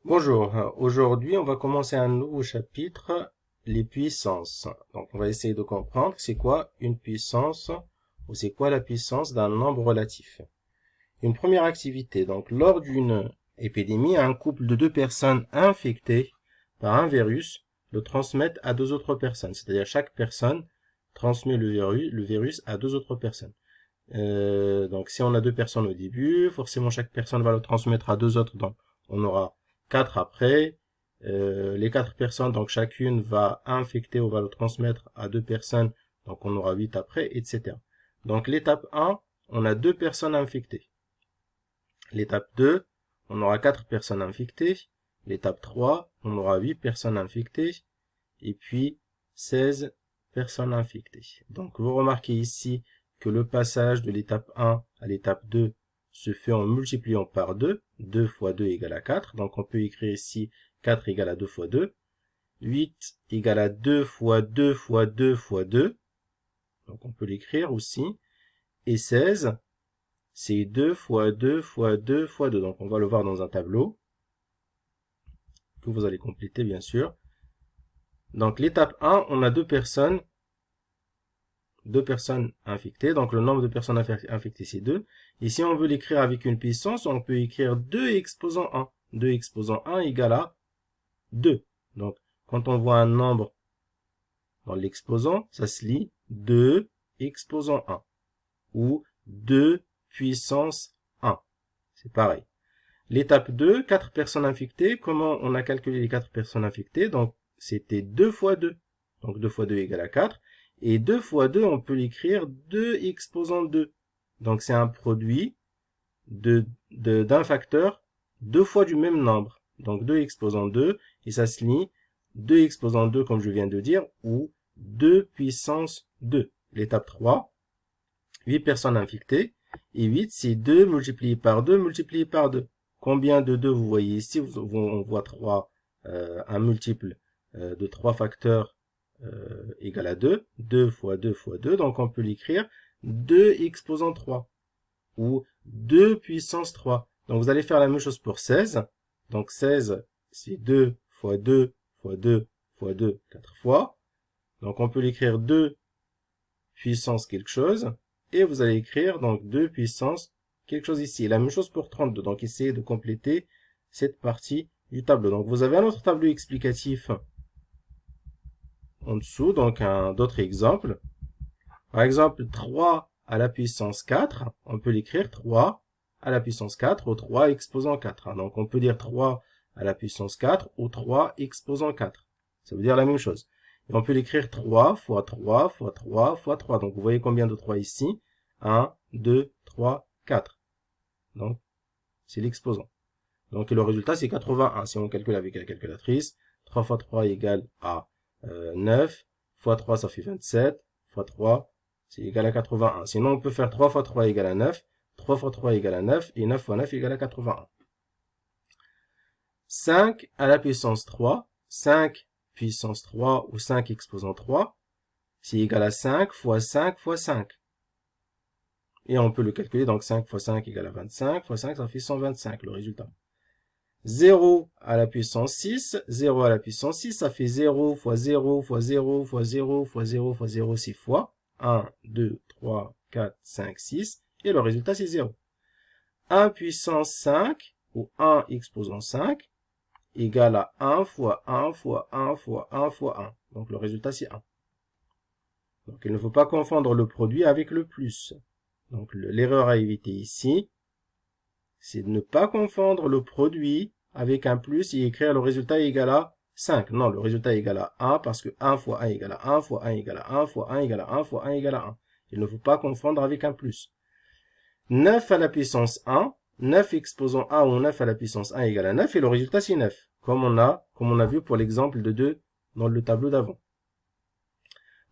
Bonjour, aujourd'hui on va commencer un nouveau chapitre, les puissances. Donc on va essayer de comprendre c'est quoi une puissance ou c'est quoi la puissance d'un nombre relatif. Une première activité, donc lors d'une épidémie, un couple de deux personnes infectées par un virus le transmettent à deux autres personnes, c'est-à-dire chaque personne transmet le virus à deux autres personnes. Donc si on a deux personnes au début, forcément chaque personne va le transmettre à deux autres, donc on aura quatre après. Les quatre personnes, donc chacune va infecter ou va le transmettre à deux personnes, donc on aura 8 après, etc. Donc l'étape 1, on a deux personnes infectées. L'étape 2, on aura quatre personnes infectées. L'étape 3, on aura 8 personnes infectées. Et puis 16 personnes infectées. Donc vous remarquez ici que le passage de l'étape 1 à l'étape 2 se fait en multipliant par 2. 2 fois 2 égale à 4. Donc on peut écrire ici 4 égale à 2 fois 2. 8 égale à 2 fois 2 fois 2 fois 2. Donc on peut l'écrire aussi. Et 16, c'est 2 fois 2 fois 2 fois 2. Donc on va le voir dans un tableau que vous allez compléter bien sûr. Donc l'étape 1, on a deux personnes infectées. Donc, le nombre de personnes infectées, c'est 2. Et si on veut l'écrire avec une puissance, on peut écrire 2 exposant 1. 2 exposant 1 égale à 2. Donc, quand on voit un nombre dans l'exposant, ça se lit 2 exposant 1. Ou 2 puissance 1. C'est pareil. L'étape 2, 4 personnes infectées. Comment on a calculé les 4 personnes infectées? Donc, c'était 2 fois 2. Donc, 2 fois 2 égale à 4. Et 2 fois 2, on peut l'écrire 2 exposant 2. Donc, c'est un produit d'un facteur deux fois du même nombre. Donc, 2 exposant 2. Et ça se lit 2 exposant 2, comme je viens de dire, ou 2 puissance 2. L'étape 3, 8 personnes infectées. Et 8, c'est 2 multiplié par 2 multiplié par 2. Combien de 2 vous voyez ici? On voit 3, un multiple de 3 facteurs égale à 2. 2 fois 2 fois 2. Donc on peut l'écrire 2 exposant 3 ou 2 puissance 3. Donc vous allez faire la même chose pour 16. Donc 16, c'est 2 fois 2 fois 2 fois 2, 4 fois. Donc on peut l'écrire 2 puissance quelque chose. Et vous allez écrire donc 2 puissance quelque chose ici. La même chose pour 32. Donc essayez de compléter cette partie du tableau. Donc vous avez un autre tableau explicatif en dessous. Donc d'autres exemples. Par exemple, 3 à la puissance 4. On peut l'écrire 3 à la puissance 4 ou 3 exposant 4. Donc on peut dire 3 à la puissance 4 ou 3 exposant 4. Ça veut dire la même chose. Et on peut l'écrire 3 fois 3 fois 3 fois 3. Donc vous voyez combien de 3 ici? 1, 2, 3, 4. Donc c'est l'exposant. Donc le résultat c'est 81. Si on calcule avec la calculatrice, 3 fois 3 égale à 9, fois 3 ça fait 27, fois 3 c'est égal à 81. Sinon on peut faire 3 fois 3 égale à 9, 3 fois 3 égale à 9, et 9 fois 9 égale à 81. 5 à la puissance 3, 5 puissance 3 ou 5 exposant 3, c'est égal à 5 fois 5 fois 5. Et on peut le calculer, donc 5 fois 5 égale à 25, fois 5 ça fait 125 le résultat. 0 à la puissance 6, 0 à la puissance 6, ça fait 0 fois 0 fois 0 fois 0 fois 0 fois 0, 6 fois 1, 2, 3, 4, 5, 6, et le résultat c'est 0. 1 puissance 5, ou 1 exposant 5, égale à 1 fois 1 fois 1 fois 1 fois 1. Donc le résultat c'est 1. Donc il ne faut pas confondre le produit avec le plus. Donc l'erreur à éviter ici, c'est de ne pas confondre le produit avec un plus et écrire le résultat égal à 5. Non, le résultat est égal à 1 parce que 1 fois 1 égale à 1 fois 1 égale à 1 fois 1 égale à 1 fois 1 égale à 1. Il ne faut pas confondre avec un plus. 9 à la puissance 1, 9 exposant 1 ou 9 à la puissance 1 égale à 9 et le résultat c'est 9. Comme on a vu pour l'exemple de 2 dans le tableau d'avant.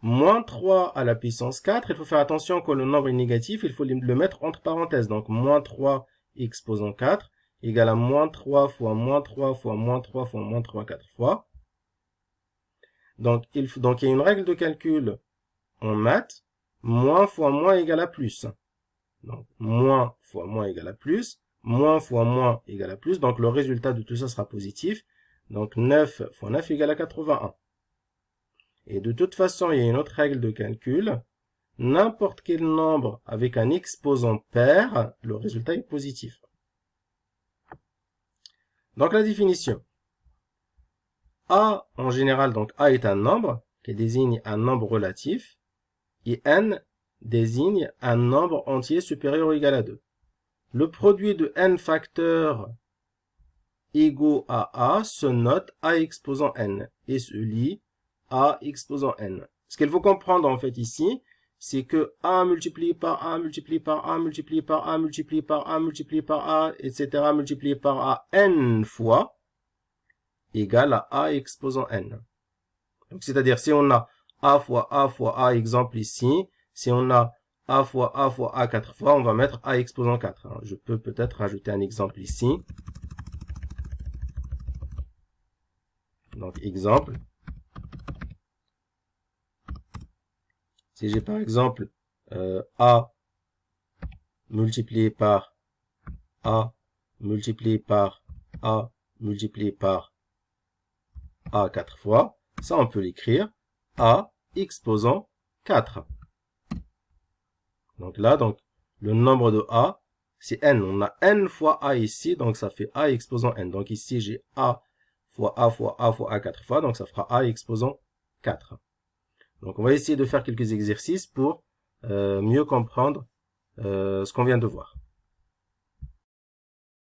Moins 3 à la puissance 4, il faut faire attention quand le nombre est négatif, il faut le mettre entre parenthèses. Donc moins 3 exposant 4 égale à moins 3 fois moins 3 fois moins 3 fois moins 3 4 fois. Donc il y a une règle de calcul en maths, moins fois moins égale à plus. Donc moins fois moins égale à plus. moins fois moins égale à plus. Donc, le résultat de tout ça sera positif. Donc, 9 fois 9 égale à 81. Et de toute façon, il y a une autre règle de calcul. N'importe quel nombre avec un exposant pair, le résultat est positif. Donc, la définition. A, en général, donc A est un nombre qui désigne un nombre relatif. Et N désigne un nombre entier supérieur ou égal à 2. Le produit de N facteurs égaux à A se note A exposant N et se lit A exposant N. Ce qu'il faut comprendre en fait ici, c'est que A multiplié par A, multiplié par A, multiplié par A, multiplié par A, multiplié par A, etc. multiplié par A N fois égale à A exposant N. Donc c'est-à-dire si on a A fois A, exemple ici, si on a A fois A 4 fois, on va mettre A exposant 4. Je peux peut-être rajouter un exemple ici. Donc, exemple. Si j'ai par exemple A multiplié par A multiplié par A multiplié par A 4 fois, ça on peut l'écrire A exposant 4. Donc là, le nombre de A, c'est N. On a N fois A ici, donc ça fait A exposant N. Donc ici, j'ai A fois A fois A fois A 4 fois, donc ça fera A exposant 4. Donc on va essayer de faire quelques exercices pour mieux comprendre ce qu'on vient de voir.